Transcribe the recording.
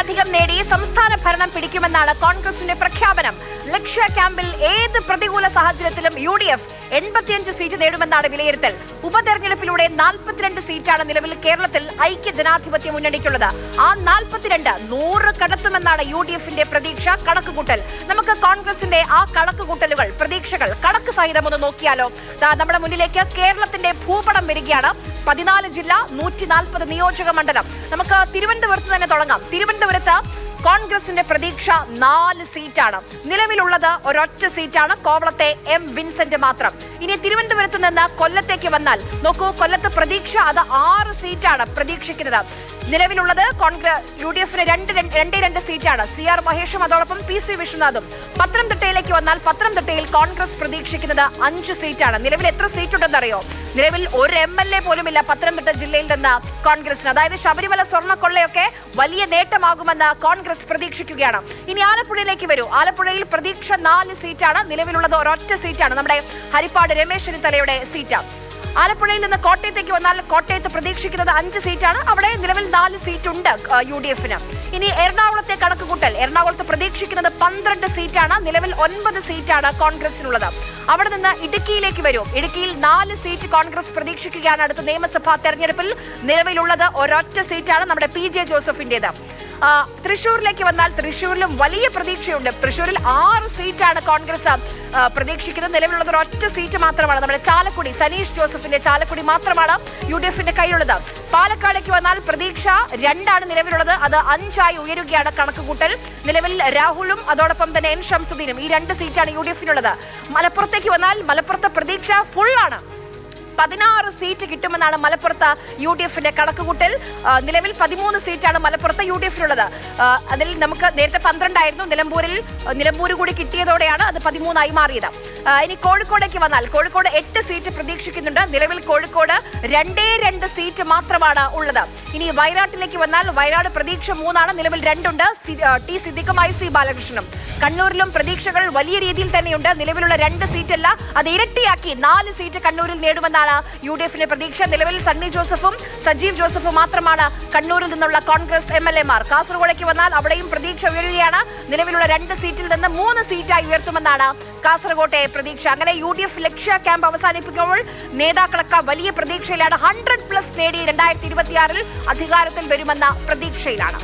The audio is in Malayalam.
സീറ്റിലധികം നേടി സംസ്ഥാന ഭരണം പിടിക്കുമെന്നാണ് കോൺഗ്രസിന്റെ പ്രഖ്യാപനം. ലക്ഷ്യ ക്യാമ്പിൽ ഏത് പ്രതികൂല സാഹചര്യത്തിലും UDF 85 സീറ്റ് നേടുമെന്നാണ് വിലയിരുത്തൽ. ഉപതെരഞ്ഞെടുപ്പിലൂടെ 42 സീറ്റാണ് നിലവിൽ കേരളത്തിൽ ഐക്യ ജനാധിപത്യ മുന്നണിക്കുള്ളത്. ആ 42 100 കടത്തുമെന്നാണ് UDFന്റെ പ്രതീക്ഷ, കണക്കുകൂട്ടൽ. നമുക്ക് കോൺഗ്രസിന്റെ ആ കണക്കുകൂട്ടലുകൾ, പ്രതീക്ഷകൾ കണക്ക് സഹിതം ഒന്ന് നോക്കിയാലോ? നമ്മുടെ മുന്നിലേക്ക് കേരളത്തിന്റെ ഭൂപടം വരികയാണ്. 14 ജില്ല, 140 നിയോജക മണ്ഡലം. നമുക്ക് തിരുവനന്തപുരത്ത് തന്നെ തുടങ്ങാം. തിരുവനന്തപുരത്ത് കോൺഗ്രസിന്റെ പ്രതീക്ഷ 4 സീറ്റാണ്. നിലവിലുള്ളത് ഒരൊറ്റ സീറ്റാണ്, കോവളത്തെ M. വിൻസെന്റ് മാത്രം. ഇനി തിരുവനന്തപുരത്ത് നിന്ന് കൊല്ലത്തേക്ക് വന്നാൽ നോക്കൂ, കൊല്ലത്ത് പ്രതീക്ഷ അത് 6 സീറ്റാണ് പ്രതീക്ഷിക്കുന്നത്. നിലവിലുള്ളത് UDFന് 2 സീറ്റാണ്. CR മഹേഷും അതോടൊപ്പം PC വിശ്വനാഥും. പത്തനംതിട്ടയിലേക്ക് വന്നാൽ പത്തനംതിട്ടയിൽ കോൺഗ്രസ് പ്രതീക്ഷിക്കുന്നത് 5 സീറ്റാണ്. നിലവിൽ എത്ര സീറ്റ് ഉണ്ടെന്നറിയോ? നിലവിൽ ഒരു MLA പോലുമില്ല പത്തനംതിട്ട ജില്ലയിൽ നിന്ന് കോൺഗ്രസിന്. അതായത് ശബരിമല സ്വർണ്ണക്കൊള്ളയൊക്കെ വലിയ നേട്ടമാകുമെന്ന് കോൺഗ്രസ് പ്രതീക്ഷിക്കുകയാണ്. ഇനി ആലപ്പുഴയിലേക്ക് വരൂ. ആലപ്പുഴയിൽ പ്രതീക്ഷ 4 സീറ്റാണ്. നിലവിലുള്ളത് ഒരൊറ്റ സീറ്റാണ്, നമ്മുടെ ഹരിപ്പാട് രമേശ് ചെന്നിത്തലയുടെ സീറ്റ്. ആലപ്പുഴയിൽ നിന്ന് കോട്ടയത്തേക്ക് വന്നാൽ കോട്ടയത്ത് പ്രതീക്ഷിക്കുന്നത് 5 സീറ്റാണ്. അവിടെ നിലവിൽ 4 സീറ്റ് ഉണ്ട് UDFന്. ഇനി എറണാകുളത്തെ കണക്കുകൂട്ടൽ. എറണാകുളത്ത് പ്രതീക്ഷിക്കുന്നത് 12 സീറ്റാണ്. നിലവിൽ 9 സീറ്റാണ് കോൺഗ്രസിനുള്ളത്. അവിടെ നിന്ന് ഇടുക്കിയിലേക്ക് വരും. ഇടുക്കിയിൽ 4 സീറ്റ് കോൺഗ്രസ് പ്രതീക്ഷിക്കുകയാണ് അടുത്ത നിയമസഭാ തെരഞ്ഞെടുപ്പിൽ. നിലവിലുള്ളത് ഒരൊറ്റ സീറ്റാണ്, നമ്മുടെ PJ ജോസഫിന്റേത്. തൃശ്ശൂരിലേക്ക് വന്നാൽ തൃശ്ശൂരിലും വലിയ പ്രതീക്ഷയുണ്ട്. തൃശ്ശൂരിൽ 6 സീറ്റാണ് കോൺഗ്രസ് പ്രതീക്ഷിക്കുന്നത്. നിലവിലുള്ളത് ഒരൊറ്റ സീറ്റ് മാത്രമാണ്, നമ്മുടെ ചാലക്കുടി, സനീഷ് ജോസഫിന്റെ ചാലക്കുടി മാത്രമാണ് UDFന്റെ കയ്യിലുള്ളത്. പാലക്കാടേക്ക് വന്നാൽ പ്രതീക്ഷ 2 നിലവിലുള്ളത്, അത് 5 ഉയരുകയാണ് കണക്കുകൂട്ടൽ. നിലവിൽ രാഹുലും അതോടൊപ്പം തന്നെ N. ഷംസുദ്ദീനും ഈ 2 സീറ്റാണ് UDFനുള്ളത്. മലപ്പുറത്തേക്ക് വന്നാൽ മലപ്പുറത്തെ പ്രതീക്ഷ ഫുള്ളാണ്. 16 സീറ്റ് കിട്ടുമെന്നാണ് മലപ്പുറത്ത് UDFന്റെ കണക്കുകൂട്ടൽ. നിലവിൽ 13 സീറ്റാണ് മലപ്പുറത്ത് UDFനുള്ളത്. അതിൽ നമുക്ക് നേരത്തെ 12 ആയിരുന്നു. നിലമ്പൂർ കൂടി കിട്ടിയതോടെയാണ് അത് 13 മാറിയത്. ഇനി കോഴിക്കോടേക്ക് വന്നാൽ കോഴിക്കോട് 8 സീറ്റ് പ്രതീക്ഷിക്കുന്നുണ്ട്. നിലവിൽ കോഴിക്കോട് 2 സീറ്റ് മാത്രമാണ് ഉള്ളത്. ഇനി വയനാട്ടിലേക്ക് വന്നാൽ വയനാട് പ്രതീക്ഷ 3 നിലവിൽ 2 ഉണ്ട്. T. സിദ്ദിഖും IC ബാലകൃഷ്ണനും. കണ്ണൂരിലും പ്രതീക്ഷകൾ വലിയ രീതിയിൽ തന്നെയുണ്ട്. നിലവിലുള്ള 2 സീറ്റല്ല, അത് ഇരട്ടിയാക്കി 4 സീറ്റ് കണ്ണൂരിൽ നേടുമെന്നാണ് UDFന്റെ പ്രതീക്ഷ. നിലവിൽ സണ്ണി ജോസഫും സജീവ് ജോസഫും മാത്രമാണ് കണ്ണൂരിൽ നിന്നുള്ള കോൺഗ്രസ് MLA മാർ. കാസർഗോഡേക്ക് വന്നാൽ അവിടെയും പ്രതീക്ഷ ഉയരുകയാണ്. നിലവിലുള്ള 2 സീറ്റിൽ നിന്ന് 3 സീറ്റായി ഉയർത്തുമെന്നാണ് കാസർഗോട്ടെ പ്രതീക്ഷ. അങ്ങനെ UDF ലക്ഷ്യ ക്യാമ്പ് അവസാനിപ്പിക്കുമ്പോൾ നേതാക്കളൊക്കെ വലിയ പ്രതീക്ഷയിലാണ്. 100+ നേടി 2026 അധികാരത്തിൽ വരുമെന്ന പ്രതീക്ഷയിലാണ്.